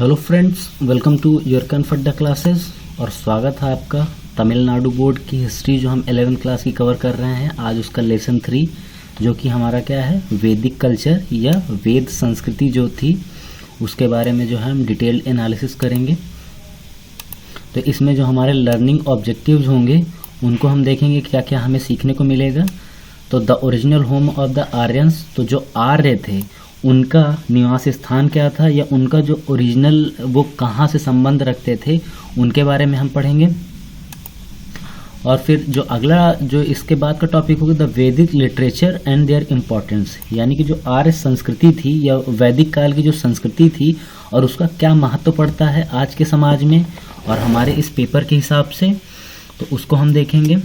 Hello friends, welcome to your comfort classes और स्वागत है आपका तमिलनाडु बोर्ड की हिस्ट्री जो हम 11th क्लास की कवर कर रहे हैं। आज उसका लेसन 3 जो कि हमारा क्या है, वैदिक कल्चर या वेद संस्कृति जो थी उसके बारे में जो है हम डिटेल्ड एनालिसिस करेंगे। तो इसमें जो हमारे लर्निंग ऑब्जेक्टिव्स होंगे उनको हम देखेंगे क्या क्या हमें सीखने को मिलेगा। तो the original home of the Aryans, तो जो आर्य थे उनका निवास स्थान क्या था या उनका जो ओरिजिनल वो कहाँ से संबंध रखते थे उनके बारे में हम पढ़ेंगे। और फिर जो अगला जो इसके बाद का टॉपिक होगा द वैदिक लिटरेचर एंड देयर इम्पोर्टेंस, यानी कि जो आर्य संस्कृति थी या वैदिक काल की जो संस्कृति थी और उसका क्या महत्व पड़ता है आज के समाज में और हमारे इस पेपर के हिसाब से, तो उसको हम देखेंगे।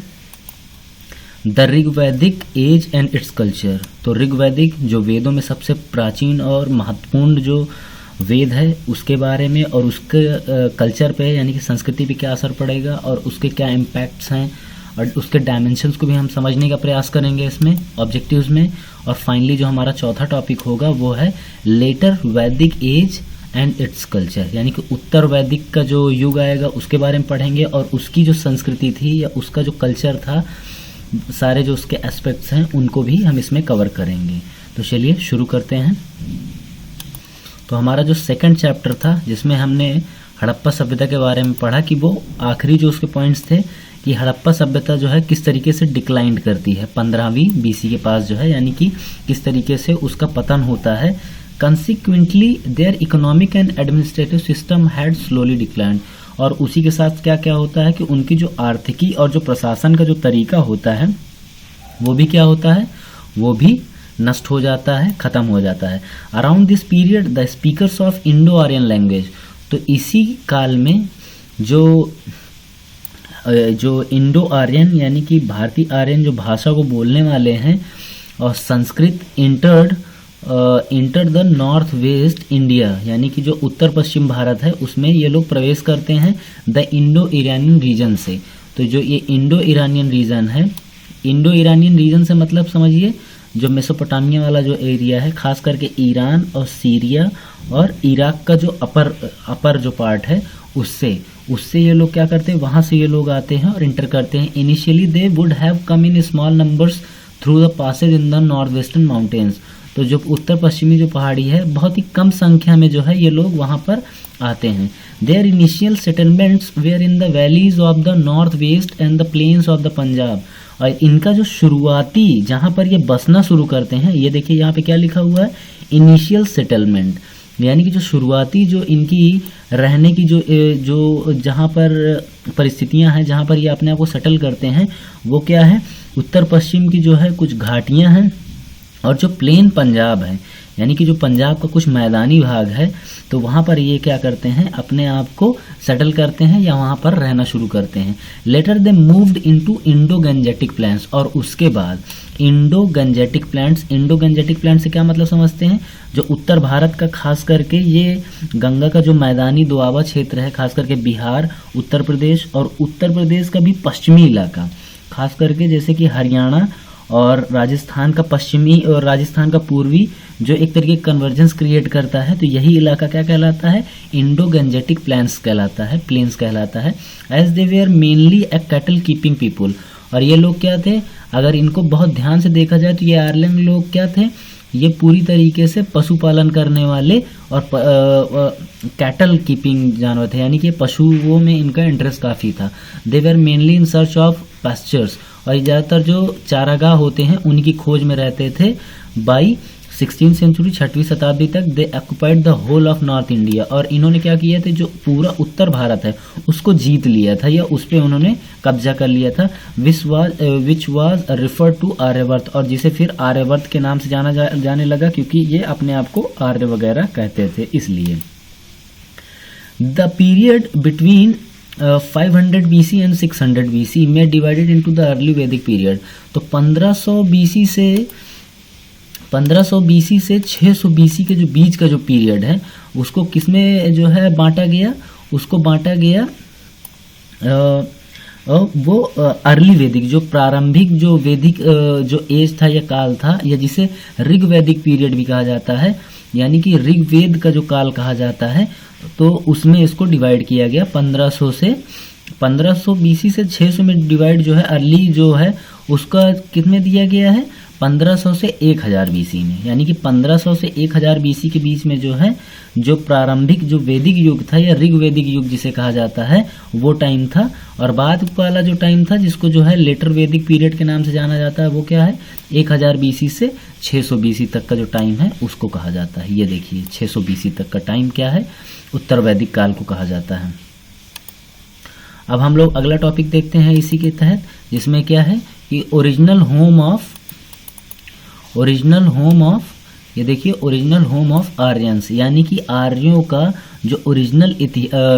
The Rigvedic age and its culture, तो ऋग्वैदिक जो वेदों में सबसे प्राचीन और महत्वपूर्ण जो वेद है उसके बारे में और उसके कल्चर पे यानी कि संस्कृति पे क्या असर पड़ेगा और उसके क्या इम्पैक्ट्स हैं और उसके डायमेंशंस को भी हम समझने का प्रयास करेंगे इसमें ऑब्जेक्टिव्स में। और फाइनली जो हमारा चौथा टॉपिक होगा वो है लेटर वैदिक एज एंड इट्स कल्चर, यानी कि उत्तर वैदिक का जो युग आएगा उसके बारे में पढ़ेंगे और उसकी जो संस्कृति थी या उसका जो कल्चर था, सारे जो उसके एस्पेक्ट्स हैं उनको भी हम इसमें कवर करेंगे। तो चलिए शुरू करते हैं। तो हमारा जो सेकंड चैप्टर था जिसमें हमने हड़प्पा सभ्यता के बारे में पढ़ा कि वो आखिरी जो उसके पॉइंट्स थे कि हड़प्पा सभ्यता जो है किस तरीके से डिक्लाइन करती है 15वीं BC के पास जो है, यानी कि किस तरीके से उसका पतन होता है। Consequently their economic and administrative system had slowly declined, और उसी के साथ क्या क्या होता है कि उनकी जो आर्थिकी और जो प्रशासन का जो तरीका होता है वो भी क्या होता है, वो भी नष्ट हो जाता है, खत्म हो जाता है। Around this period the speakers of Indo Aryan language, तो इसी काल में जो इंडो आर्यन यानी कि भारतीय आर्यन जो भाषा को बोलने वाले हैं और Sanskrit enter the north waste India, यानी कि जो उत्तर पश्चिम भारत है उसमें ये लोग प्रवेश करते हैं द इंडो ईरानियन रीजन से। तो जो ये इंडो ईरानियन रीजन है, इंडो ईरानियन रीजन से मतलब समझिए जो मेसोपोटामिया वाला जो एरिया है, खास करके ईरान और सीरिया और इराक का जो अपर जो पार्ट है उससे ये लोग क्या करते हैं, वहाँ से ये लोग आते हैं और इंटर करते हैं। Initially they would have come in small numbers through the passes in the north western mountains, तो जो उत्तर पश्चिमी जो पहाड़ी है बहुत ही कम संख्या में जो है ये लोग वहाँ पर आते हैं। Their initial settlements were in the valleys of the north west and the plains of the Punjab, और इनका जो शुरुआती जहाँ पर ये बसना शुरू करते हैं, ये देखिए यहाँ पे क्या लिखा हुआ है, इनिशियल सेटलमेंट, यानी कि जो शुरुआती जो इनकी रहने की जो जहाँ पर परिस्थितियाँ हैं जहाँ पर ये अपने आप को सेटल करते हैं वो क्या है, उत्तर पश्चिम की जो है कुछ घाटियाँ हैं और जो प्लेन पंजाब है यानी कि जो पंजाब का कुछ मैदानी भाग है, तो वहाँ पर ये क्या करते हैं, अपने आप को सेटल करते हैं या वहाँ पर रहना शुरू करते हैं। Later they moved into Indo Gangetic plants, और उसके बाद इंडो गंजेटिक प्लांट्स से क्या मतलब समझते हैं, जो उत्तर भारत का खास करके ये गंगा का जो मैदानी दोआबा क्षेत्र है, खास करके बिहार, उत्तर प्रदेश और उत्तर प्रदेश का भी पश्चिमी इलाका, खास करके जैसे कि हरियाणा और राजस्थान का पश्चिमी और राजस्थान का पूर्वी जो एक तरीके कन्वर्जेंस क्रिएट करता है, तो यही इलाका क्या कहलाता है, इंडो गंजेटिक प्लेन्स कहलाता है। As they were mainly a cattle keeping people, और ये लोग क्या थे, अगर इनको बहुत ध्यान से देखा जाए तो ये आर्यन लोग क्या थे, ये पूरी तरीके से पशुपालन करने वाले और कैटल कीपिंग जानवर थे, यानी कि पशुओं में इनका इंटरेस्ट काफ़ी था। They were mainly in search of pastures, और ज़्यादातर जो चारागाह होते हैं उनकी खोज में रहते थे। बाई 16वीं सेंचुरी 6वीं शताब्दी तक they occupied the whole of north India, और इन्होंने क्या किया था, जो पूरा उत्तर भारत है उसको जीत लिया था या उस पर उन्होंने कब्जा कर लिया था। Which was referred to Aryavarta, और जिसे फिर आर्यवर्त के नाम से जाने लगा क्योंकि ये अपने आप को आर्य वगैरह कहते थे इसलिए। The period between 500 BC and 600 BC में divided into the early Vedic period, तो 1500 BC से 600 BC के जो बीच का जो पीरियड है उसको किसमें जो है बांटा गया, उसको बांटा गया वो अर्ली वैदिक जो प्रारंभिक जो वैदिक जो एज था या काल था या जिसे ऋग वैदिक पीरियड भी कहा जाता है, यानी कि ऋग्वेद का जो काल कहा जाता है, तो उसमें इसको डिवाइड किया गया 1500 बीसी से 600 में डिवाइड जो है अर्ली जो है उसका कितने दिया गया है 1500 से 1000 बीसी में, यानी कि 1500 से 1000 बीसी के बीच में जो है जो प्रारंभिक जो वैदिक युग था या ऋग्वैदिक युग जिसे कहा जाता है वो टाइम था। और बाद वाला जो टाइम था जिसको जो है लेटर वैदिक पीरियड के नाम से जाना जाता है वो क्या है 1000 बीसी से 600 बीसी तक का जो टाइम है उसको कहा जाता है। ये देखिए 600 बीसी तक का टाइम क्या है उत्तर वैदिक काल को कहा जाता है। अब हम लोग अगला टॉपिक देखते हैं इसी के तहत, जिसमें क्या है कि ओरिजिनल होम ऑफ ये देखिए ओरिजिनल होम ऑफ आर्यंस, यानी कि आर्यों का जो ओरिजिनल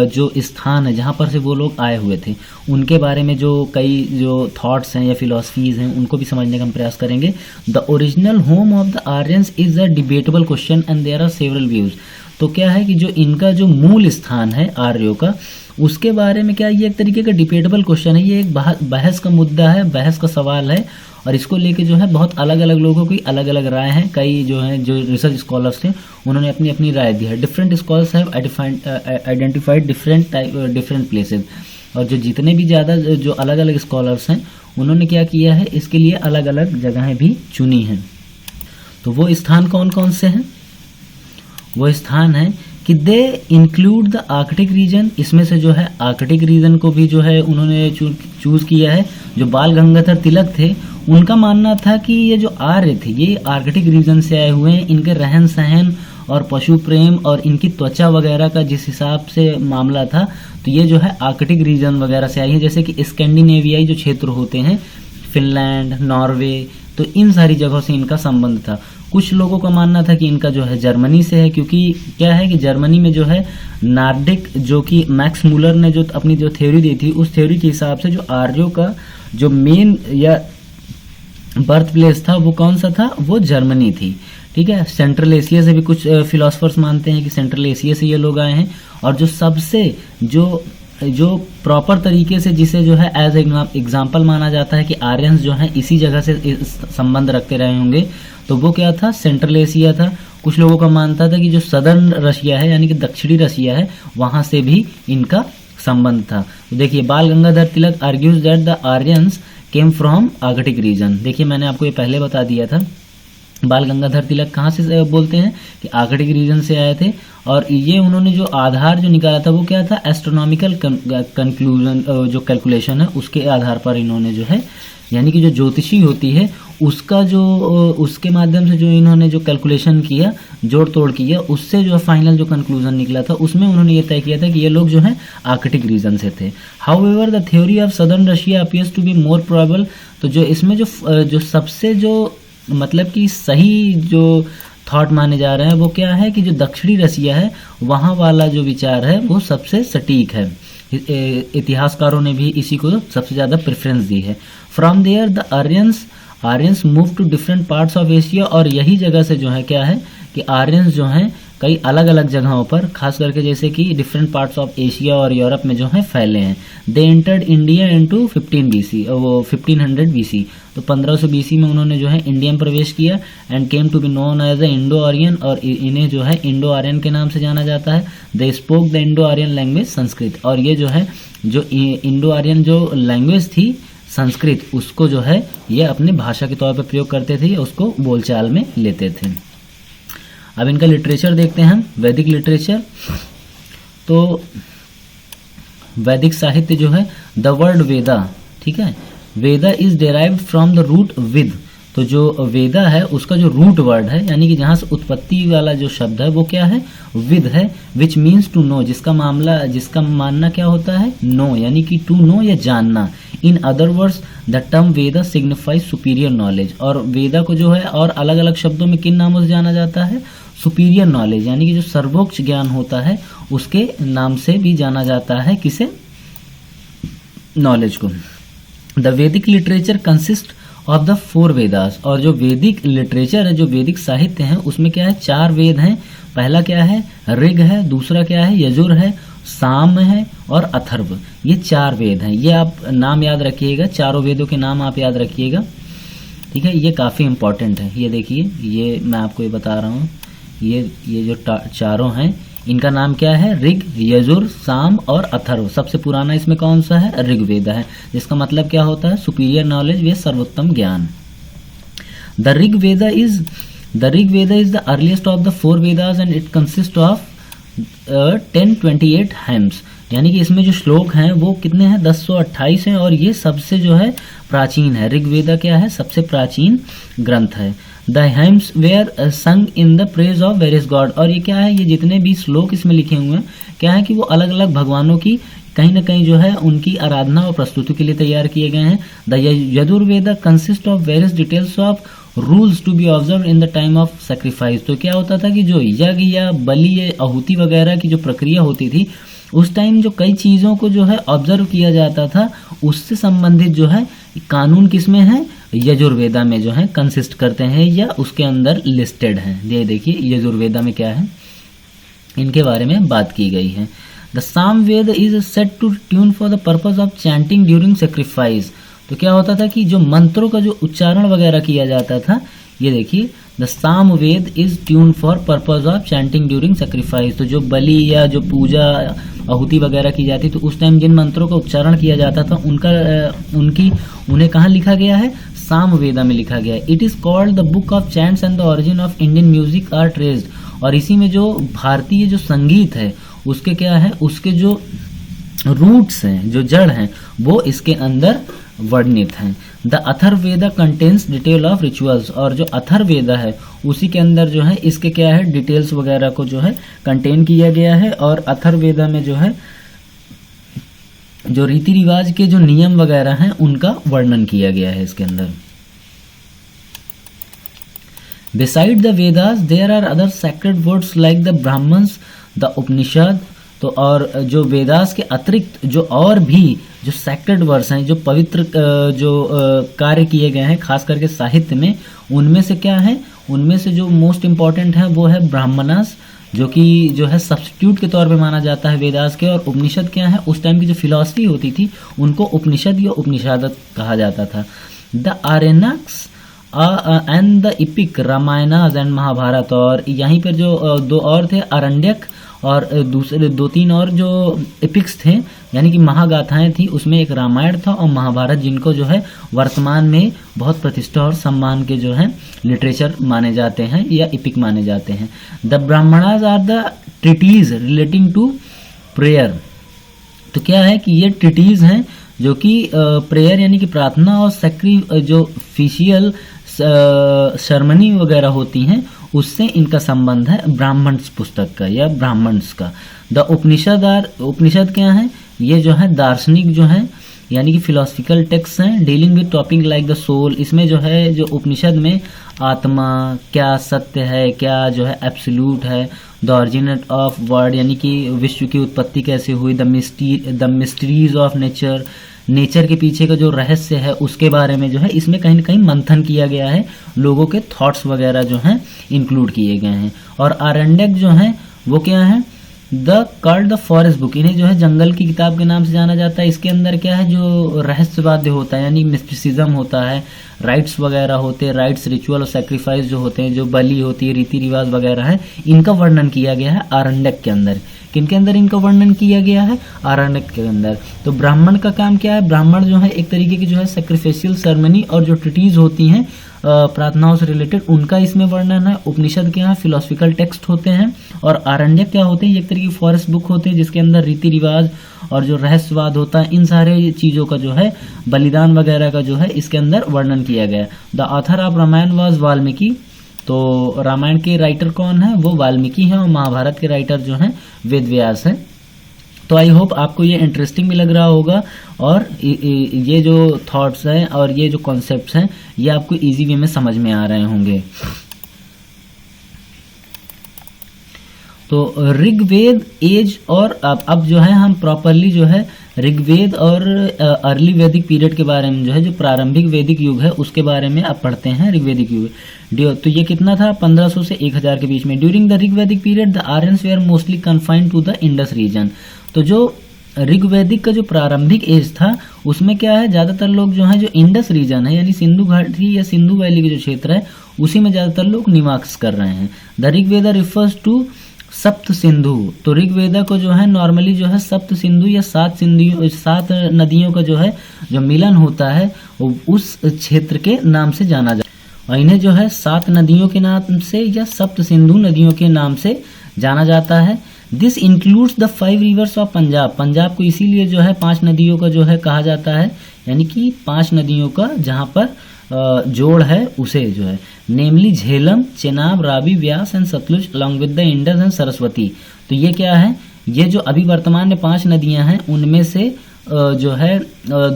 जो स्थान है जहाँ पर से वो लोग आए हुए थे उनके बारे में जो कई जो थॉट्स हैं या फिलॉसफीज हैं उनको भी समझने का हम प्रयास करेंगे। The original home of the Aryans is a debatable question and there are several views. तो क्या है कि जो इनका जो मूल स्थान है आर्यों का उसके बारे में क्या ये एक तरीके का डिबेटेबल क्वेश्चन है, ये एक बहस का मुद्दा है, बहस का सवाल है और इसको लेके जो है बहुत अलग अलग लोगों की अलग अलग राय हैं। कई जो हैं जो रिसर्च स्कॉलर्स थे उन्होंने अपनी अपनी राय दी है। Different scholars have identified different places, और जो जितने भी ज़्यादा जो अलग अलग स्कॉलर्स हैं उन्होंने क्या किया है इसके लिए अलग अलग जगहें भी चुनी हैं। तो वो स्थान कौन कौन से हैं, वो स्थान है कि they include the Arctic region, इसमें से जो है आर्कटिक रीजन को भी जो है उन्होंने चूज किया है। जो बाल गंगाधर तिलक थे उनका मानना था कि ये जो आर्य थे ये आर्कटिक रीजन से आए हुए हैं, इनके रहन सहन और पशु प्रेम और इनकी त्वचा वगैरह का जिस हिसाब से मामला था तो ये जो है आर्कटिक रीजन वगैरह से आई है, जैसे कि स्कैंडिनेवियाई जो क्षेत्र होते हैं फिनलैंड, नॉर्वे, तो इन सारी जगहों से इनका संबंध था। कुछ लोगों का मानना था कि इनका जो है जर्मनी से है, क्योंकि क्या है कि जर्मनी में जो है नार्डिक जो कि मैक्स मूलर ने जो अपनी जो थ्योरी दी थी उस थ्योरी के हिसाब से जो आर्यों का जो मेन या बर्थ प्लेस था वो कौन सा था, वो जर्मनी थी। ठीक है, सेंट्रल एशिया से भी कुछ फिलोसफर्स मानते हैं कि सेंट्रल एशिया से ये लोग आए हैं, और जो सबसे जो प्रॉपर तरीके से जिसे जो है एज एग्जाम्पल माना जाता है कि आर्यंस जो हैं इसी जगह से संबंध रखते रहे होंगे, तो वो क्या था, सेंट्रल एशिया था। कुछ लोगों का मानता था कि जो सदर्न रशिया है यानी कि दक्षिणी रशिया है वहां से भी इनका संबंध था। तो देखिए Bal Gangadhar Tilak argues that the Aryans came from Arctic region. देखिए मैंने आपको ये पहले बता दिया था, बाल गंगाधर तिलक कहाँ से बोलते हैं कि आर्कटिक रीजन से आए थे, और ये उन्होंने जो आधार जो निकाला था वो क्या था, एस्ट्रोनॉमिकल कंक्लूजन जो कैलकुलेशन है उसके आधार पर इन्होंने जो है यानी कि जो ज्योतिषी होती है उसका जो उसके माध्यम से जो इन्होंने जो कैलकुलेशन किया, जोड़ तोड़ किया, उससे जो फाइनल जो कंक्लूजन निकला था उसमें उन्होंने ये तय किया था कि ये लोग जो है आर्कटिक रीजन से थे। However the theory of southern Russia appears to be more probable. तो जो इसमें जो सबसे जो मतलब कि सही जो थॉट माने जा रहे हैं वो क्या है कि जो दक्षिणी रसिया है वहाँ वाला जो विचार है वो सबसे सटीक है। इतिहासकारों ने भी इसी को सबसे ज़्यादा प्रेफरेंस दी है। From there the Aryans move to different parts of Asia, और यही जगह से जो है क्या है कि आर्यंस जो हैं कई अलग अलग जगहों पर, खास करके जैसे कि डिफरेंट पार्ट्स ऑफ एशिया और यूरोप में जो है फैले हैं। They entered India into 15 BC, वो 1500 बीसी, तो 1500 बीसी में उन्होंने जो है इंडिया में प्रवेश किया and came to be known as the Indo Aryan, और इन्हें जो है इंडो आर्यन के नाम से जाना जाता है। They spoke the Indo Aryan language Sanskrit, और ये जो है जो इंडो आर्यन जो लैंग्वेज थी संस्कृत उसको जो है ये अपने भाषा के तौर पर प्रयोग करते थे, उसको बोलचाल में लेते थे। अब इनका लिटरेचर देखते हैं हम, वैदिक लिटरेचर। तो वैदिक साहित्य जो है द वर्ड वेदा, ठीक है, Veda is derived from the root vid. तो जो वेदा है उसका जो रूट वर्ड है यानी कि जहाँ से उत्पत्ति वाला जो शब्द है वो क्या है, विद है, विच मीन्स टू नो, जिसका मानना क्या होता है, नो, यानी कि टू नो या जानना। In other words the term Veda signifies superior knowledge, और वेदा को जो है और अलग अलग शब्दों में किन नामों से जाना जाता है, सुपीरियर नॉलेज, यानी कि जो सर्वोच्च ज्ञान होता है उसके नाम से भी जाना जाता है किसे, नॉलेज को। द वैदिक literature consist of the 4 Vedas, और जो वैदिक लिटरेचर है, जो वैदिक साहित्य है उसमें क्या है, 4 वेद हैं। पहला क्या है, ऋग है, दूसरा क्या है, यजुर है, साम है और अथर्व। ये 4 वेद हैं, ये आप नाम याद रखिएगा, चारों वेदों के नाम आप याद रखिएगा, ठीक है, ये काफ़ी इंपॉर्टेंट है। ये देखिए, ये मैं आपको ये बता रहा हूँ, ये जो चारों हैं इनका नाम क्या है? ऋग, यजुर, साम और अथर्व। सबसे पुराना इसमें कौन सा है? ऋग्वेद है, जिसका मतलब क्या होता है? सुपीरियर नॉलेज व सर्वोत्तम ज्ञान। The Rigveda is the earliest of the 4 Vedas and it consist of 1028 हेम्स। यानी कि इसमें जो श्लोक हैं वो कितने हैं? 1028 हैं और ये सबसे जो है प्राचीन है। ऋग्वेदा क्या है? सबसे प्राचीन ग्रंथ है। द हेम्स वेयर संग in the praise of various God. और ये क्या है? ये जितने भी श्लोक इसमें लिखे हुए हैं क्या है कि वो अलग अलग भगवानों की कहीं ना कहीं जो है उनकी आराधना और प्रस्तुति के लिए तैयार किए गए हैं। The Yajurveda consist of various details of rules to be observe in the time of sacrifice. तो क्या होता था कि जो यज्ञ या बलि या आहुति वगैरह की जो प्रक्रिया होती थी उस टाइम जो कई चीज़ों को जो है ऑब्जर्व किया जाता था, उससे संबंधित जो है कानून किसमें है? यजुर्वेदा में जो है कंसिस्ट करते हैं या उसके अंदर लिस्टेड हैं। ये देखिए यजुर्वेदा में क्या है, इनके बारे में बात की गई है। The Samaveda is set to tune for the purpose of chanting during sacrifice. तो क्या होता था कि जो मंत्रों का जो उच्चारण वगैरह किया जाता था, ये देखिए the Samaveda is tune for purpose of chanting during sacrifice. तो जो बलि या जो पूजा आहुति वगैरह की जाती तो उस टाइम जिन मंत्रों का उच्चारण किया जाता था उन्हें कहाँ लिखा गया है? सामवेदा में लिखा गया है। It is called the book of chants and the origin of Indian music are traced. और इसी में जो भारतीय जो संगीत है उसके क्या है? उसके जो रूट्स हैं, जो जड़ हैं, वो इसके अंदर वर्णित हैं। The Atharvaveda contains detail of rituals. और जो अथर्ववेदा है उसी के अंदर जो है इसके क्या है? डिटेल्स वगैरह को जो है कंटेन किया गया है। और अथर्ववेदा में जो है जो रीति रिवाज के जो नियम वगैरह हैं उनका वर्णन किया गया है इसके अंदर। Beside the Vedas, there are other sacred words like the Brahmans, the Upanishad। तो और जो वेदास के अतिरिक्त जो और भी जो सैक्रेड वर्ड्स हैं, जो पवित्र जो कार्य किए गए हैं खास करके साहित्य में, उनमें से क्या है? उनमें से जो मोस्ट इम्पॉर्टेंट है वो है ब्राह्मणास, जो कि जो है सब्स्टिट्यूट के तौर पे माना जाता है वेदास के। और उपनिषद क्या है? उस टाइम की जो फिलॉसफी होती थी उनको उपनिषद या उपनिषादत कहा जाता था। The Aranyakas and the epic, Ramayanas and Mahabharata. और यहीं पर जो दो और थे, आरण्यक और दूसरे 2-3 और जो एपिक्स थे यानी कि महागाथाएं थी, उसमें एक रामायण था और महाभारत, जिनको जो है वर्तमान में बहुत प्रतिष्ठा और सम्मान के जो है लिटरेचर माने जाते हैं या एपिक माने जाते हैं। The Brahmanas are the treaties relating to prayer. तो क्या है कि ये ट्रिटीज हैं जो कि प्रेयर यानी कि प्रार्थना और जो फिशियल सेरेमनी वगैरह होती हैं उससे इनका संबंध है ब्राह्मण्स पुस्तक का या ब्राह्मण्स का। द उपनिषद क्या है? ये जो है दार्शनिक जो है यानी कि फिलोसफिकल टेक्स्ट हैं dealing with topic like the soul. इसमें जो है जो उपनिषद में आत्मा क्या सत्य है, क्या जो है एब्सोल्यूट है, द ऑरिजिन ऑफ वर्ड यानी कि विश्व की उत्पत्ति कैसे हुई, द मिस्ट्रीज ऑफ नेचर के पीछे का जो रहस्य है उसके बारे में जो है इसमें कहीं ना कहीं मंथन किया गया है, लोगों के थॉट्स वगैरह जो हैं इंक्लूड किए गए हैं। और आरण्यक जो है वो क्या है? द फॉरेस्ट बुक, इन्हें जो है जंगल की किताब के नाम से जाना जाता है। इसके अंदर क्या है? जो रहस्यवाद्य होता है यानी मिस्टिसिज्म होता है, राइट्स वगैरह होते हैं, राइट्स रिचुअल और सैक्रिफाइस जो होते हैं, जो बलि होती है, रीति रिवाज वगैरह है, इनका वर्णन किया गया है आरण्यक के अंदर। किनके अंदर इनका वर्णन किया गया है? आरण्यक के अंदर। तो ब्राह्मण का काम क्या है? ब्राह्मण जो है एक तरीके की जो है सैक्रिफिशियल सेरेमनी और जो ट्रिटीज होती हैं प्रार्थनाओं से रिलेटेड, उनका इसमें वर्णन है। उपनिषद के यहाँ फिलोसफिकल टेक्स्ट होते हैं और आरण्यक क्या होते हैं? एक तरीके की फॉरेस्ट बुक होते हैं जिसके अंदर रीति रिवाज और जो रहस्यवाद होता है, इन सारे चीज़ों का जो है बलिदान वगैरह का जो है इसके अंदर वर्णन किया गया। The author of Ramayana was Valmiki. तो रामायण के राइटर कौन है? वो वाल्मीकि हैं। और महाभारत के राइटर जो हैं वेद व्यास हैं। तो आई होप आपको ये इंटरेस्टिंग भी लग रहा होगा और ये जो थॉट्स हैं और ये जो कॉन्सेप्ट्स हैं ये आपको इजी वे में समझ में आ रहे होंगे। तो ऋग्वेद एज और अब जो है हम प्रॉपरली जो है ऋग्वेद और अर्ली वैदिक पीरियड के बारे में जो है जो प्रारंभिक वैदिक युग है उसके बारे में अब पढ़ते हैं। ऋग्वेदिक युग तो ये कितना था? 1500 से 1000 के बीच में। During the Rigvedic period the Aryans were mostly confined to the Indus region. तो जो ऋग्वैदिक का जो प्रारंभिक एज था उसमें क्या है, ज़्यादातर लोग जो हैं जो इंडस रीजन है यानी सिंधु घाटी या सिंधु वैली के जो क्षेत्र है उसी में ज़्यादातर लोग निवास कर रहे हैं। द ऋग्वेदा रिफर्स टू सप्त सिंधु, तो ऋग्वेदा को जो है नॉर्मली जो है सप्त सिंधु या सात नदियों का जो है जो मिलन होता है उस क्षेत्र के नाम से जाना जाता है, और इन्हें जो है 7 नदियों के नाम से या सप्त सिंधु नदियों के नाम से जाना जाता है। This includes the 5 reverse of Punjab, Punjab को इसीलिए जो है 5 नदियों का जो है कहा जाता है, यानी कि 5 नदियों का जहाँ पर जोड़ है उसे जो है, namely Jhelum, Chenab, Ravi, Beas and Sutlej along with the Indus and Saraswati. तो ये क्या है, ये जो अभी वर्तमान में 5 नदियां हैं उनमें से जो है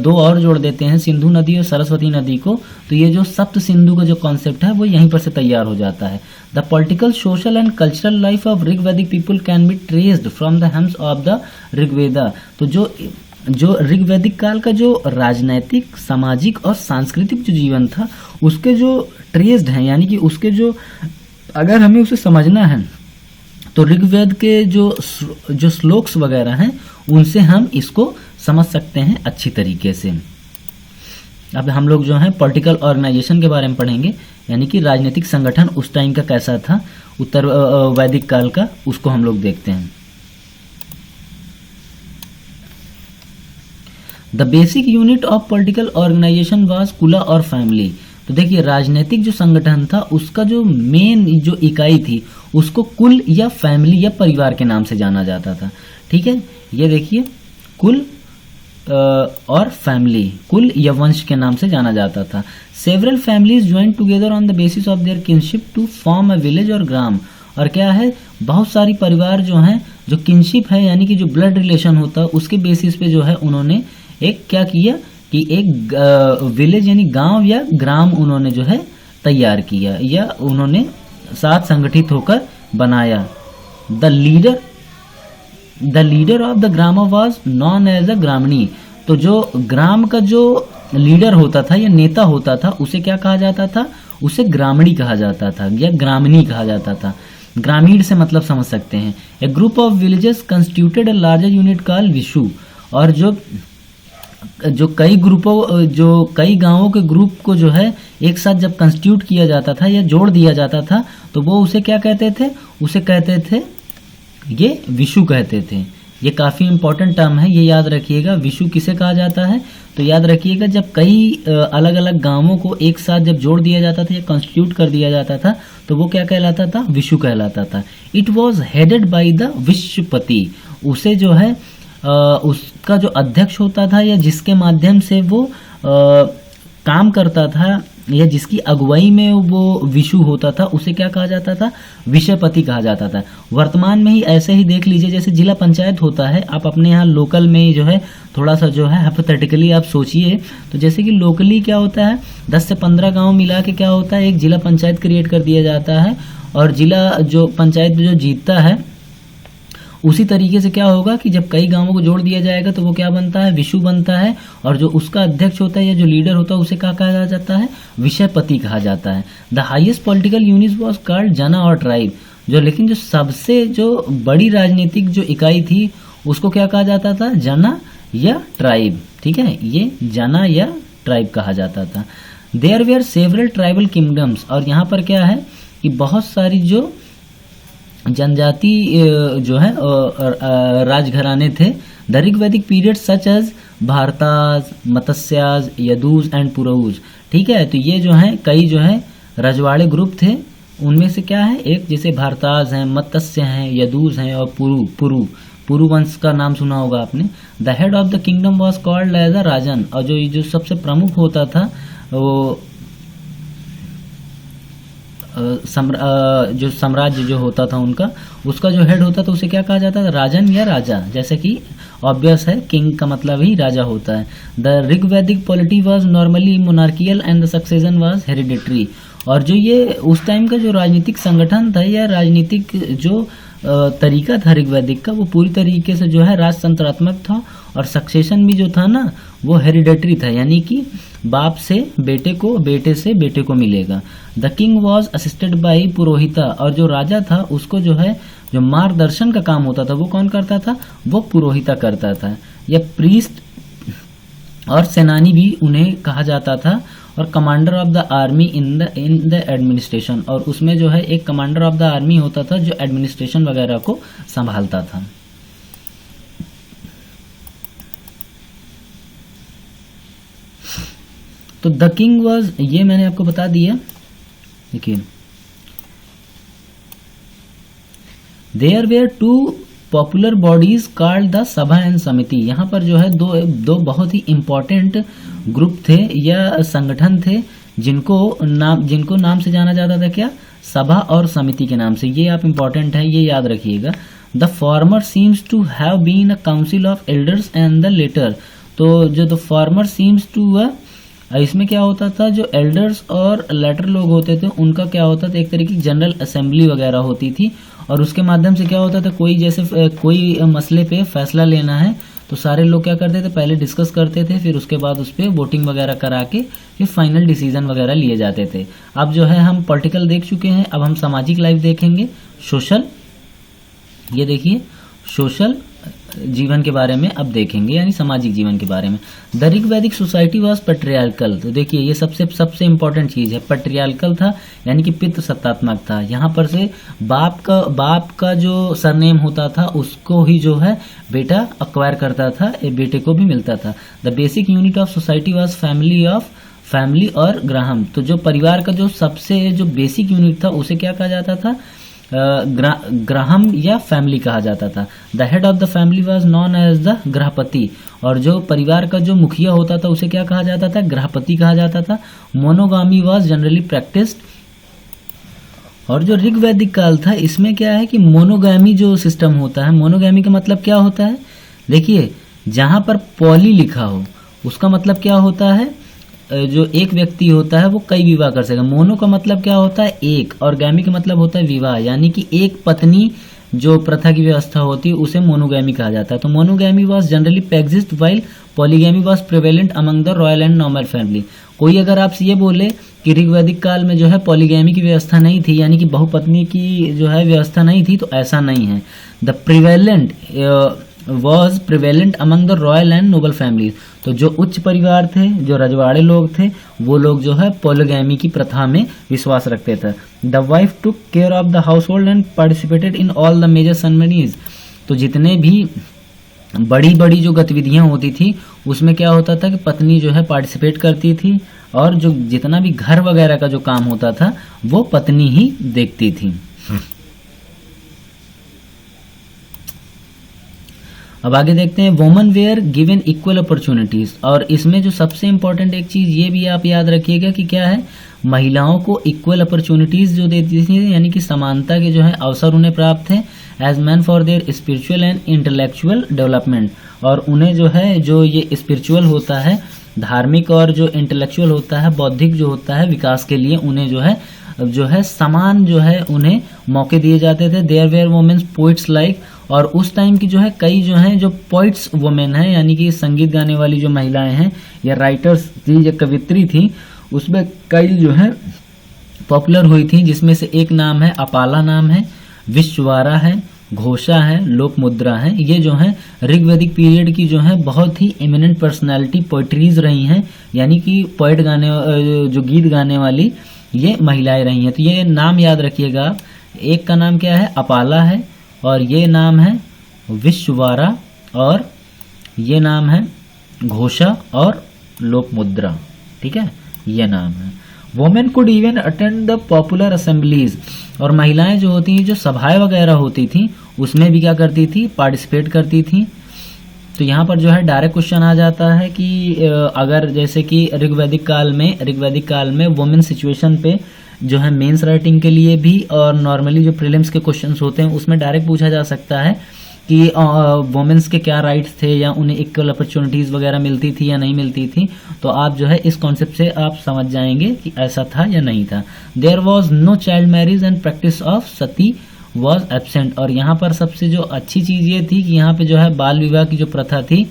2 और जोड़ देते हैं, सिंधु नदी और सरस्वती नदी को, तो ये जो सप्त सिंधु का जो कॉन्सेप्ट है वो यहीं पर से तैयार हो जाता है। The political, social and cultural life of Rigvedic people can be traced from the hymns of the Rigveda. तो जो ऋग्वैदिक काल का जो राजनैतिक, सामाजिक और सांस्कृतिक जो जीवन था उसके जो ट्रेस्ड हैं, यानी कि उसके जो अगर हमें उसे समझना है तो ऋग्वेद के जो श्लोक्स वगैरह हैं उनसे हम इसको समझ सकते हैं अच्छी तरीके से। अब हम लोग जो है पॉलिटिकल ऑर्गेनाइजेशन के बारे में पढ़ेंगे, यानी कि राजनीतिक संगठन उस टाइम का कैसा था उत्तर वैदिक काल का, उसको हम लोग देखते हैं। The basic unit of political organization was kula और फैमिली। तो देखिए राजनीतिक जो संगठन था उसका जो मेन जो इकाई थी उसको कुल या फैमिली या परिवार के नाम से जाना जाता था। ठीक है, ये देखिए कुल और फैमिली, कुल या वंश के नाम से जाना जाता था। Several families join together on the basis of their kinship to form a village और ग्राम। और क्या है, बहुत सारी परिवार जो हैं जो किनशिप है यानी कि जो ब्लड रिलेशन होता है उसके बेसिस पे जो है उन्होंने एक क्या किया कि एक विलेज यानी गांव या ग्राम उन्होंने जो है तैयार किया या उन्होंने साथ संगठित होकर बनाया। The leader of the grama was known as a gramani. तो जो ग्राम का जो लीडर होता था या नेता होता था उसे क्या कहा जाता था, उसे ग्रामणी कहा जाता था या ग्रामणी कहा जाता था। ग्रामीण से मतलब समझ सकते हैं। A group of villages constituted a larger unit called vishu. और जो कई गांवों के ग्रुप को जो है एक साथ जब कंस्टिट्यूट किया जाता था या जोड़ दिया जाता था तो वो उसे क्या कहते थे, उसे कहते थे ये विशु कहते थे। ये काफ़ी इंपॉर्टेंट टर्म है, ये याद रखिएगा। विशु किसे कहा जाता है, तो याद रखिएगा जब कई अलग अलग गांवों को एक साथ जब जोड़ दिया जाता था या कंस्टिट्यूट कर दिया जाता था तो वो क्या कहलाता था, विशु कहलाता था। It was headed by the vishpati. उसे जो है उसका जो अध्यक्ष होता था या जिसके माध्यम से वो काम करता था या जिसकी अगुवाई में वो विशु होता था उसे क्या कहा जाता था, विषयपति कहा जाता था। वर्तमान में ही ऐसे ही देख लीजिए, जैसे जिला पंचायत होता है, आप अपने यहाँ लोकल में जो है थोड़ा सा जो है हाइपोथेटिकली आप सोचिए, तो जैसे कि लोकली क्या होता है 10 से 15 गांव मिला के क्या होता है एक जिला पंचायत क्रिएट कर दिया जाता है, और जिला जो पंचायत जो जीतता है उसी तरीके से क्या होगा कि जब कई गांवों को जोड़ दिया जाएगा तो वो क्या बनता है, विशु बनता है, और जो उसका अध्यक्ष होता है या जो लीडर होता है उसे क्या कहा जाता है, विषयपति कहा जाता है। The highest political unit was called जना और ट्राइब। लेकिन जो सबसे जो बड़ी राजनीतिक जो इकाई थी उसको क्या कहा जाता था, जना या ट्राइब। ठीक है, ये जना या ट्राइब कहा जाता था। There were several tribal kingdoms. और यहाँ पर क्या है कि बहुत सारी जो जनजाति जो है राजघराने थे। The Rigvedic period such as Bharatas, Matsyas, Yadus and Purus. ठीक है, तो ये जो है कई जो है रजवाड़े ग्रुप थे, उनमें से क्या है एक जैसे भारताज हैं, मत्स्य हैं, यदूज हैं और पुरु वंश का नाम सुना होगा आपने। The head of the kingdom was called as a rajan. और जो सबसे प्रमुख होता था वो जो साम्राज्य जो होता था उनका, उसका जो हेड होता था उसे क्या कहा जाता था, राजन या राजा। जैसे कि ऑब्वियस है किंग का मतलब ही राजा होता है। The Rigvedic polity was normally monarchial and the succession was hereditary. और जो ये उस टाइम का जो राजनीतिक संगठन था या राजनीतिक जो तरीका था ऋग्वैदिक का, वो पूरी तरीके से जो है राजतंत्रात्मक था, और सक्सेशन भी जो था ना वो हेरिडेटरी था, यानी कि बाप से बेटे को, बेटे से बेटे को मिलेगा। The king was assisted by purohita. और जो राजा था उसको जो है जो मार्गदर्शन का काम होता था वो कौन करता था, वो पुरोहिता करता था, या प्रीस्ट और सेनानी भी उन्हें कहा जाता था, और commander of the army in the administration, और उसमें जो है एक कमांडर ऑफ द आर्मी होता था जो एडमिनिस्ट्रेशन वगैरह को संभालता था। तो द किंग वाज, ये मैंने आपको बता दिया। देखिए there were two popular bodies called the sabha and samiti. यहाँ पर जो है दो बहुत ही इंपॉर्टेंट ग्रुप थे या संगठन थे जिनको नाम से जाना जाता था, क्या, सभा और समिति के नाम से। ये आप इंपॉर्टेंट है, ये याद रखिएगा। The former seems to have been a council of elders and the latter. तो जो द फॉर्मर सीम्स टू, इसमें क्या होता था, जो एल्डर्स और लेटर लोग होते थे उनका क्या होता था, एक तरीके की जनरल असेंबली वगैरह होती थी, और उसके माध्यम से क्या होता था, कोई मसले पे फैसला लेना है तो सारे लोग क्या करते थे, पहले डिस्कस करते थे, फिर उसके बाद उस पर वोटिंग वगैरह करा के फिर फाइनल डिसीजन वगैरह लिए जाते थे। अब जो है हम पॉलिटिकल देख चुके हैं, अब हम सामाजिक लाइफ देखेंगे, सोशल। ये देखिए सोशल जीवन के बारे में अब देखेंगे, यानी सामाजिक जीवन के बारे में। The Rigvedic society was patriarchal. तो देखिए ये सबसे इंपॉर्टेंट चीज है, पैट्रियार्कल था यानी कि पितृसत्तात्मक था। यहाँ पर से बाप का जो सरनेम होता था उसको ही जो है बेटा अक्वायर करता था, बेटे को भी मिलता था। The basic unit of society was family और ग्राहम। तो जो परिवार का जो सबसे जो बेसिक यूनिट था उसे क्या कहा जाता था, ग्राहम या फैमिली कहा जाता था। The head of the family was known as the grihapati. और जो परिवार का जो मुखिया होता था उसे क्या कहा जाता था, गृहपति कहा जाता था। मोनोगामी वाज जनरली प्रैक्टिस्ड। और जो ऋग्वैदिक काल था इसमें क्या है कि मोनोगामी जो सिस्टम होता है, मोनोगामी का मतलब क्या होता है, देखिए जहां पर पॉली लिखा हो उसका मतलब क्या होता है, जो एक व्यक्ति होता है वो कई विवाह कर सकेगा। मोनो का मतलब क्या होता है, एक, और गैमी का मतलब होता है विवाह, यानी कि एक पत्नी जो प्रथा की व्यवस्था होती है उसे मोनोगैमी कहा जाता है। तो monogamy was generally existed while polygamy was prevalent among the royal and normal family. कोई अगर आपसे ये बोले कि ऋग्वैदिक काल में जो है पॉलीगैमी की व्यवस्था नहीं थी, यानी कि बहुपत्नी की जो है व्यवस्था नहीं थी, तो ऐसा नहीं है। The prevalent was prevalent among the royal and noble families. तो जो उच्च परिवार थे, जो रजवाड़े लोग थे, वो लोग जो है पॉलीगैमी की प्रथा में विश्वास रखते थे। The wife took care of the household and participated in all the major ceremonies. तो जितने भी बड़ी बड़ी जो गतिविधियां होती थी उसमें क्या होता था कि पत्नी जो है पार्टिसिपेट करती थी, और जो जितना भी घर वगैरह का जो काम होता था वो पत्नी ही देखती थी। अब आगे देखते हैं, women were given equal opportunities. और इसमें जो सबसे इंपॉर्टेंट एक चीज ये भी आप याद रखिएगा कि क्या है, महिलाओं को इक्वल अपॉर्चुनिटीज जो देती थी, यानी कि समानता के जो है अवसर उन्हें प्राप्त थे as man for their spiritual and intellectual development. और उन्हें जो है जो ये स्पिरिचुअल होता है, धार्मिक, और जो इंटेलेक्चुअल होता है, बौद्धिक जो होता है, विकास के लिए उन्हें जो है समान जो है उन्हें मौके दिए जाते थे। There were women's poets like. और उस टाइम की जो है कई जो हैं जो पोइट्स वुमेन हैं, यानी कि संगीत गाने वाली जो महिलाएं हैं या राइटर्स थी या कवित्री थी, उसमें कई जो है पॉपुलर हुई थी, जिसमें से एक नाम है अपाला नाम है, विश्ववारा है, घोषा है, लोकमुद्रा है। ये जो है ऋग्वैदिक पीरियड की जो है बहुत ही एमिनेंट पर्सनालिटी पोइट्रीज रही हैं, यानी कि पोइट गाने जो गीत गाने वाली ये महिलाएं रही हैं। तो ये नाम याद रखिएगा आप, एक का नाम क्या है, अपाला है, और ये नाम है विश्ववारा, और ये नाम है घोषा और लोकमुद्रा। ठीक है, ये नाम है। Women could even attend the popular assemblies. और महिलाएं जो होती हैं, जो सभाएं वगैरह होती थी, उसमें भी क्या करती थी, पार्टिसिपेट करती थी। तो यहाँ पर जो है डायरेक्ट क्वेश्चन आ जाता है कि अगर जैसे कि ऋग्वैदिक काल में वुमेन सिचुएशन पे जो है मेंस राइटिंग के लिए भी, और नॉर्मली जो प्रीलिम्स के क्वेश्चंस होते हैं उसमें डायरेक्ट पूछा जा सकता है कि वुमेन्स के क्या राइट्स थे, या उन्हें इक्वल अपॉर्चुनिटीज वगैरह मिलती थी या नहीं मिलती थी। तो आप जो है इस कॉन्सेप्ट से आप समझ जाएंगे कि ऐसा था या नहीं था। There was no child marriage and practice of sati was absent. और यहाँ पर सबसे जो अच्छी चीज ये थी कि यहाँ पे जो है बाल विवाह की जो प्रथा थी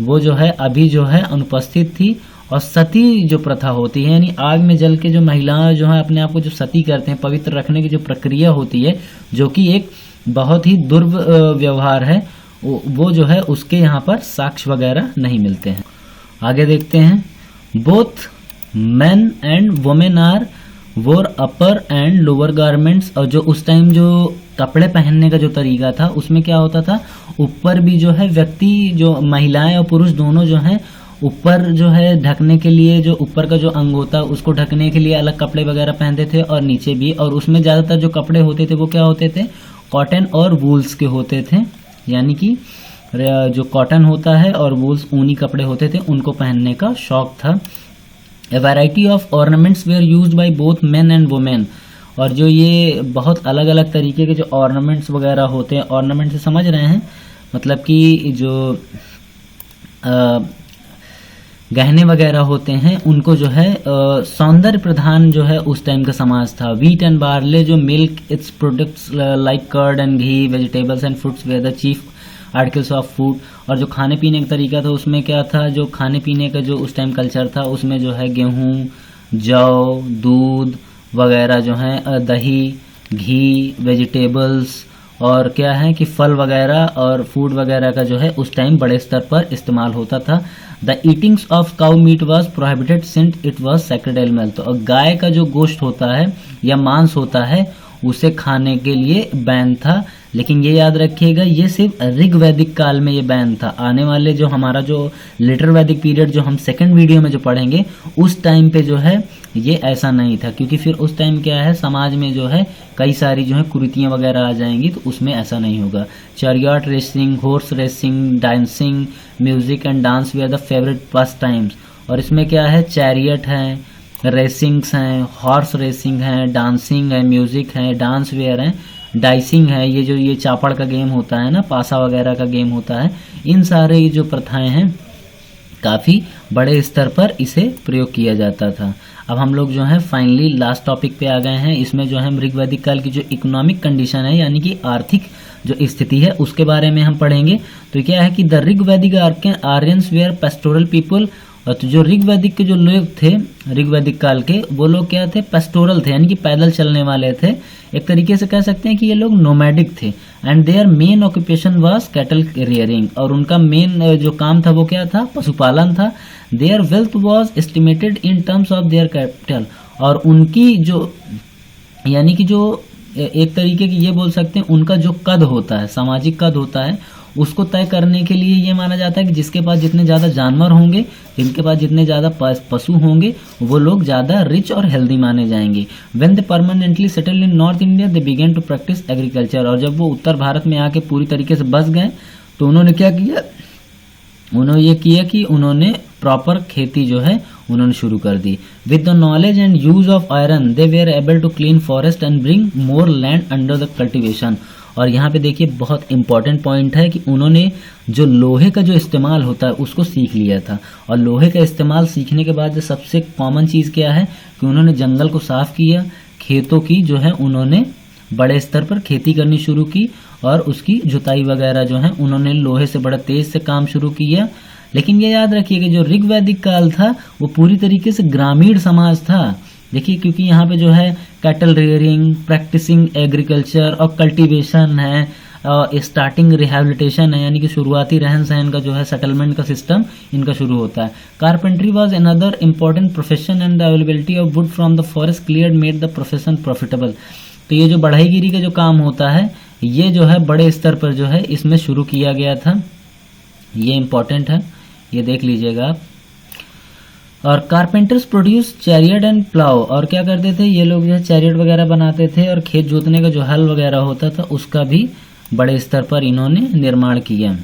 वो जो है अभी जो है अनुपस्थित थी। और सती जो प्रथा होती है, यानी आग में जल के जो महिलाएं जो है अपने आप को जो सती करते हैं, पवित्र रखने की जो प्रक्रिया होती है, जो कि एक बहुत ही दुर्व्यवहार है, वो जो है उसके यहाँ पर साक्ष्य वगैरह नहीं मिलते हैं। आगे देखते हैं, both men and women are wore upper and lower garments. और जो उस टाइम जो कपड़े पहनने का जो तरीका था उसमें क्या होता था, ऊपर भी जो है व्यक्ति, जो महिलाएं और पुरुष दोनों जो हैं, ऊपर जो है ढकने के लिए, जो ऊपर का जो अंग होता है उसको ढकने के लिए अलग कपड़े वगैरह पहनते थे, और नीचे भी। और उसमें ज़्यादातर जो कपड़े होते थे वो क्या होते थे, कॉटन और वूल्स के होते थे, यानी कि जो कॉटन होता है और वूल्स ऊनी कपड़े होते थे उनको पहनने का शौक था। A variety of ornaments were used by both men and women. और जो ये बहुत अलग अलग तरीके के जो ऑर्नामेंट्स वगैरह होते हैं, ऑर्नामेंट से समझ रहे हैं मतलब कि जो गहने वगैरह होते हैं उनको जो है सौंदर्य प्रधान जो है उस टाइम का समाज था। वीट एंड बार्ले, जो milk, its products like curd and ghee, vegetables and fruits were the chief articles of food. और जो खाने पीने का तरीका था उसमें क्या था, जो खाने पीने का जो उस टाइम कल्चर था उसमें जो है गेहूँ, जौ, दूध वगैरह जो है, दही, घी, वेजिटेबल्स और क्या है कि फल वगैरह और फूड वगैरह का जो है उस टाइम बड़े स्तर पर इस्तेमाल होता था। The eatings of cow meat was prohibited since it was sacred animal. तो गाय का जो गोश्त होता है या मांस होता है उसे खाने के लिए बैन था। लेकिन ये याद रखिएगा, ये सिर्फ ऋग वैदिक काल में ये बैन था। आने वाले जो हमारा जो लेटर वैदिक पीरियड जो हम सेकंड वीडियो में जो पढ़ेंगे उस टाइम पे जो है ये ऐसा नहीं था, क्योंकि फिर उस टाइम क्या है समाज में जो है कई सारी जो है कुरीतियाँ वगैरह आ जाएंगी, तो उसमें ऐसा नहीं होगा। Chariot racing, horse racing, dancing, music and dance we are the favourite pastimes. और इसमें क्या है, चैरियट है, रेसिंग्स हैं, हॉर्स रेसिंग है, डांसिंग है, म्यूजिक है, डांस वेयर है, डाइसिंग है, ये जो ये चापड़ का गेम होता है ना, पासा वगैरह का गेम होता है, इन सारे जो प्रथाएं हैं काफ़ी बड़े स्तर पर इसे प्रयोग किया जाता था। अब हम लोग जो है फाइनली लास्ट टॉपिक पे आ गए हैं। इसमें जो है ऋग वैदिक काल की जो इकोनॉमिक कंडीशन है यानी कि आर्थिक जो स्थिति है उसके बारे में हम पढ़ेंगे। तो क्या है कि द ऋग वैदिक आर्यंस वेयर पेस्टोरल पीपल। और तो जो ऋग वैदिक के जो लोग थे ऋग वैदिक काल के, वो लोग क्या थे, पेस्टोरल थे, यानी कि पैदल चलने वाले थे। एक तरीके से कह सकते हैं कि ये लोग नोमैडिक थे। And their main occupation was cattle rearing. और उनका मेन जो काम था वो क्या था, पशुपालन था। There wealth was estimated in terms of their capital. और उनकी जो यानी कि जो एक तरीके की ये बोल सकते हैं उनका जो कद होता है, सामाजिक कद होता है, उसको तय करने के लिए ये माना जाता है कि जिसके पास जितने ज़्यादा जानवर होंगे, जिनके पास जितने ज़्यादा पशु होंगे, वो लोग ज़्यादा रिच और हेल्दी माने जाएंगे। When they permanently settle in North India they began to practise agriculture. और जब वो उत्तर भारत में आके पूरी तरीके से बस गए तो उन्होंने क्या किया, उन्होंने ये किया कि उन्होंने प्रॉपर खेती जो है उन्होंने शुरू कर दी। With the knowledge and use of iron they were able to clean forest and bring more land under the cultivation. और यहाँ पे देखिए बहुत इंपॉर्टेंट पॉइंट है कि उन्होंने जो लोहे का जो इस्तेमाल होता है उसको सीख लिया था। और लोहे का इस्तेमाल सीखने के बाद जो सबसे कॉमन चीज़ क्या है कि उन्होंने जंगल को साफ किया, खेतों की जो है उन्होंने बड़े स्तर पर खेती करनी शुरू की और उसकी जुताई वगैरह जो है उन्होंने लोहे से बड़ा तेज से काम शुरू किया। लेकिन ये याद रखिए कि जो ऋग वैदिक काल था वो पूरी तरीके से ग्रामीण समाज था। देखिए क्योंकि यहाँ पे जो है कैटल रेयरिंग, प्रैक्टिसिंग एग्रीकल्चर और कल्टीवेशन है, स्टार्टिंग रिहेबिलिटेशन है, यानी कि शुरुआती रहन सहन का जो है सेटलमेंट का सिस्टम इनका शुरू होता है। Carpentry was another important profession and the availability of wood from the forest cleared made the profession profitable. तो ये जो बढ़ईगिरी का जो काम होता है ये जो है बड़े स्तर पर जो है इसमें शुरू किया गया था। ये इम्पॉर्टेंट है, ये देख लीजिएगा आप। और carpenters produce chariot and plough. और क्या करते थे ये लोग, जो है चैरियट वगैरह बनाते थे और खेत जोतने का जो हल वगैरह होता था उसका भी बड़े स्तर पर इन्होंने निर्माण किया।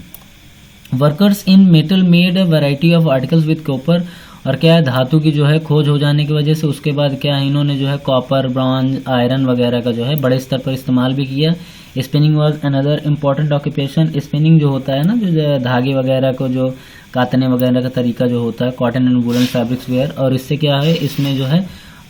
Workers in metal made a variety of articles with copper. और क्या है, धातु की जो है खोज हो जाने की वजह से उसके बाद क्या है इन्होंने जो है कॉपर, ब्रॉन्ज, आयरन वगैरह का जो है बड़े स्तर पर इस्तेमाल भी किया। Spinning was another important occupation. Spinning जो होता है ना, जो धागे वगैरह को जो काटने वगैरह का तरीका जो होता है, cotton and woollen fabrics were. और इससे क्या है, इसमें जो है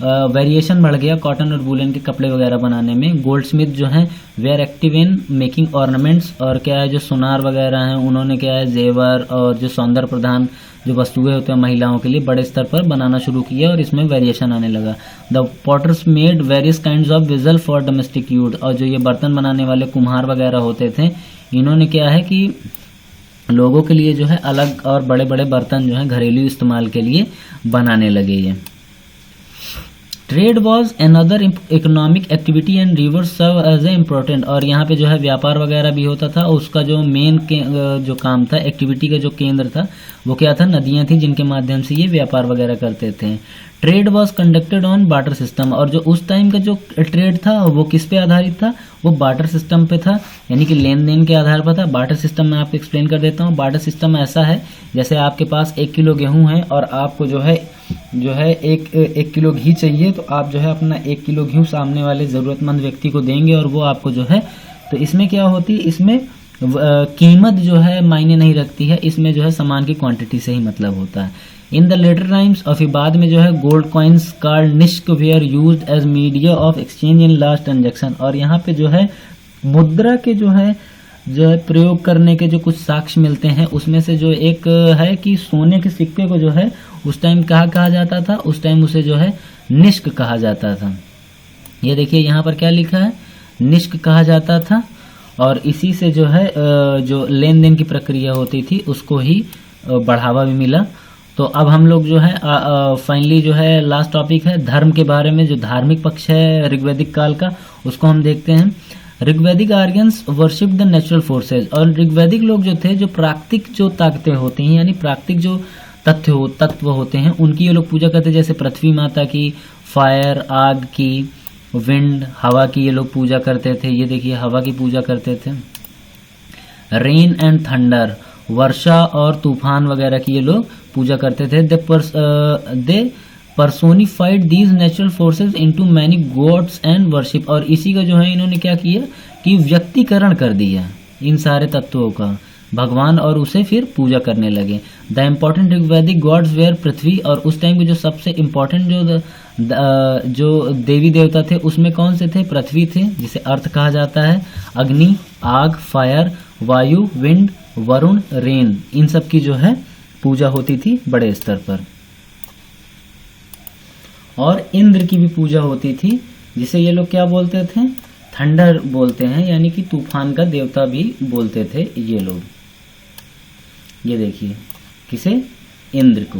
वेरिएशन बढ़ गया कॉटन और वूलन के कपड़े वगैरह बनाने में। गोल्ड स्मिथ जो हैं वे are active in making ornaments, और क्या है जो सुनार वगैरह हैं उन्होंने क्या है जेवर और जो सौंदर्य प्रधान जो वस्तुएं होते हैं महिलाओं के लिए बड़े स्तर पर बनाना शुरू किया और इसमें वेरिएशन आने लगा। The potters made various kinds of vessel for domestic use, और जो ये बर्तन बनाने वाले कुम्हार वगैरह होते थे इन्होंने क्या है कि लोगों के लिए जो है अलग और बड़े बड़े बर्तन जो है घरेलू इस्तेमाल के लिए बनाने लगे ये। Trade was another economic activity and river serve as a important, और यहाँ पे जो है व्यापार वगैरह भी होता था। उसका जो मेन जो काम था, एक्टिविटी का जो केंद्र था वो क्या था, नदियाँ थी जिनके माध्यम से ये व्यापार वगैरह करते थे। Trade was conducted on barter system, और जो उस टाइम का जो ट्रेड था वो किस पे आधारित था, वो बार्टर सिस्टम पे था, यानी कि लेन देन के आधार पर था। बार्टर सिस्टम मैं आपको एक्सप्लेन कर देता हूँ। बार्टर सिस्टम ऐसा है जैसे आपके पास 1 किलो गेहूं है और आपको जो है एक किलो घी चाहिए, तो आप जो है अपना 1 किलो घी सामने वाले ज़रूरतमंद व्यक्ति को देंगे और वो आपको जो है, तो इसमें क्या होती है, इसमें कीमत जो है मायने नहीं रखती है, इसमें जो है सामान की क्वांटिटी से ही मतलब होता है। इन द लेटर टाइम्स, और फिर बाद में जो है gold coins called nishka were used as media of exchange in large transaction, और यहाँ पे जो है मुद्रा के जो है प्रयोग करने के जो कुछ साक्ष्य मिलते हैं उसमें से जो एक है कि सोने के सिक्के को जो है उस टाइम कहा जाता था, उस टाइम उसे जो है निश्क कहा जाता था। ये देखिए यहाँ पर क्या लिखा है, निश्क कहा जाता था, और इसी से जो है जो लेन देन की प्रक्रिया होती थी उसको ही बढ़ावा भी मिला। तो अब हम लोग जो है फाइनली जो है लास्ट टॉपिक है धर्म के बारे में, जो धार्मिक पक्ष है ऋग्वैदिक काल का उसको हम देखते हैं। Rigvedic Aryans worship the natural forces, और ऋग्वैदिक लोग जो थे जो प्राकृतिक जो ताकतें होती हैं यानी प्राकृतिक जो तत्व होते हैं उनकी ये लोग पूजा करते हैं, जैसे पृथ्वी माता की, फायर आग की, विंड हवा की ये लोग पूजा करते थे। ये देखिए हवा की पूजा करते थे। रेन एंड थंडर, वर्षा और तूफान वगैरह की ये लोग पूजा करते थे। They personified these natural forces into many gods and worship, और इसी का जो है इन्होंने क्या किया कि व्यक्तिकरण कर दिया इन सारे तत्वों का भगवान, और उसे फिर पूजा करने लगे। द इम्पोर्टेंट ऋग्वैदिक गॉड्स वेयर पृथ्वी, और उस टाइम के जो सबसे इम्पोर्टेंट जो देवी देवता थे उसमें कौन से थे, पृथ्वी थे जिसे अर्थ कहा जाता है, अग्नि, आग, फायर, वायु, विंड, वरुण, रेन, इन सब की जो है पूजा होती थी बड़े स्तर पर। और इंद्र की भी पूजा होती थी जिसे ये लोग क्या बोलते थे, थंडर बोलते हैं, यानी कि तूफान का देवता भी बोलते थे ये लोग। ये देखिए किसे, इंद्र को।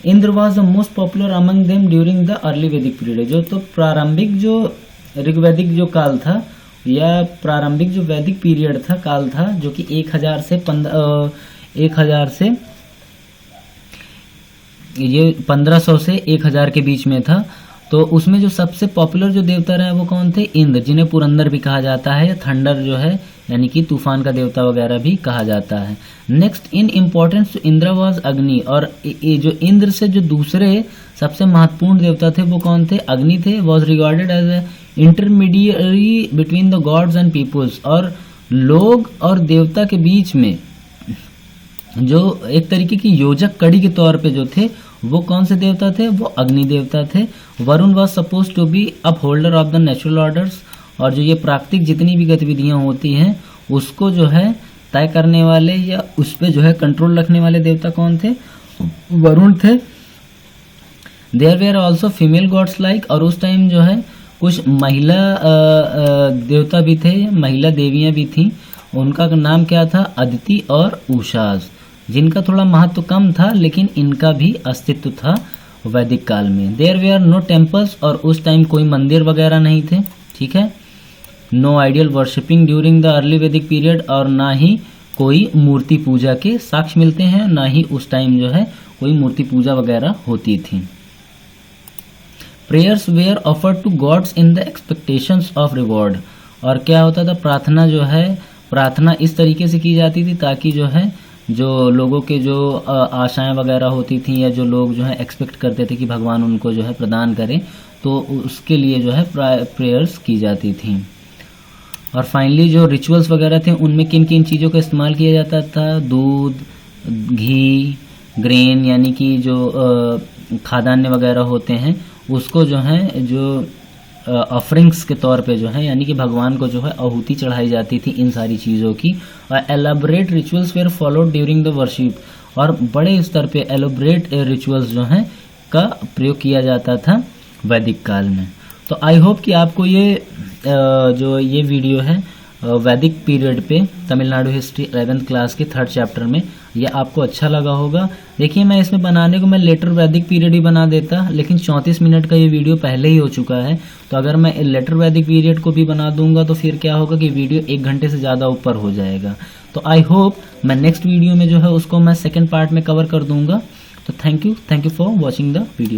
Indra was the most popular among them during the early Vedic period, जो तो प्रारंभिक जो ऋग्वैदिक जो काल था या प्रारंभिक जो वैदिक पीरियड था, काल था, जो कि 1000 से ये 1500 से 1000 के बीच में था। तो उसमें जो सबसे पॉपुलर जो देवता रहे वो कौन थे, इंद्र, जिन्हें पुरंदर भी कहा जाता है, थंडर जो है यानी कि तूफान का देवता वगैरह भी कहा जाता है। Next in importance Indra was अग्नि, और ये जो इंद्र से जो दूसरे सबसे महत्वपूर्ण देवता थे वो कौन थे, अग्नि थे। Was regarded as a intermediary between the gods and peoples, और लोग और देवता के बीच में जो एक तरीके की योजक कड़ी के तौर पे जो थे वो कौन से देवता थे, वो अग्नि देवता थे। Varun was suppose to be upholder of the natural orders, और जो ये प्राकृतिक जितनी भी गतिविधियां होती हैं उसको जो है तय करने वाले या उस पर जो है कंट्रोल रखने वाले देवता कौन थे, वरुण थे। There were also female gods like, और उस टाइम जो है कुछ महिला देवता भी थे, महिला देवियां भी थीं। उनका नाम क्या था, अदिति और उषाज, जिनका थोड़ा महत्व कम था लेकिन इनका भी अस्तित्व था वैदिक काल में। देयर वेयर नो टेम्पल्स, और उस टाइम कोई मंदिर वगैरह नहीं थे, ठीक है। No ideal worshipping during the early Vedic period, और ना ही कोई मूर्ति पूजा के साक्ष्य मिलते हैं, ना ही उस टाइम जो है कोई मूर्ति पूजा वगैरह होती थी। Prayers were offered to gods in the expectations of reward, और क्या होता था, प्रार्थना जो है, प्रार्थना इस तरीके से की जाती थी ताकि जो है जो लोगों के जो आशाएं वगैरह होती थी या जो लोग जो है एक्सपेक्ट करते थे कि भगवान उनको जो है प्रदान करें, तो उसके लिए जो है प्रेयर्स की जाती थी। और फाइनली जो रिचुअल्स वगैरह थे उनमें किन किन चीज़ों का इस्तेमाल किया जाता था, दूध, घी, ग्रेन यानी कि जो खाद्यान्न वगैरह होते हैं उसको जो है जो ऑफरिंग्स के तौर पे जो है यानी कि भगवान को जो है आहुति चढ़ाई जाती थी इन सारी चीज़ों की। और elaborate rituals were followed during the worship और बड़े स्तर पे एलाबरेट रिचुअल्स जो हैं का प्रयोग किया जाता था वैदिक काल में। तो आई होप कि आपको ये जो ये वीडियो है वैदिक पीरियड पे तमिलनाडु हिस्ट्री 11th क्लास के 3rd चैप्टर में ये आपको अच्छा लगा होगा। देखिए मैं इसमें बनाने को मैं लेटर वैदिक पीरियड ही बना देता, लेकिन 34 मिनट का ये वीडियो पहले ही हो चुका है। तो अगर मैं लेटर वैदिक पीरियड को भी बना दूंगा तो फिर क्या होगा कि वीडियो 1 घंटे से ज़्यादा ऊपर हो जाएगा। तो आई होप मैं नेक्स्ट वीडियो में जो है उसको मैं सेकेंड पार्ट में कवर कर दूंगा। तो thank you for watching the video.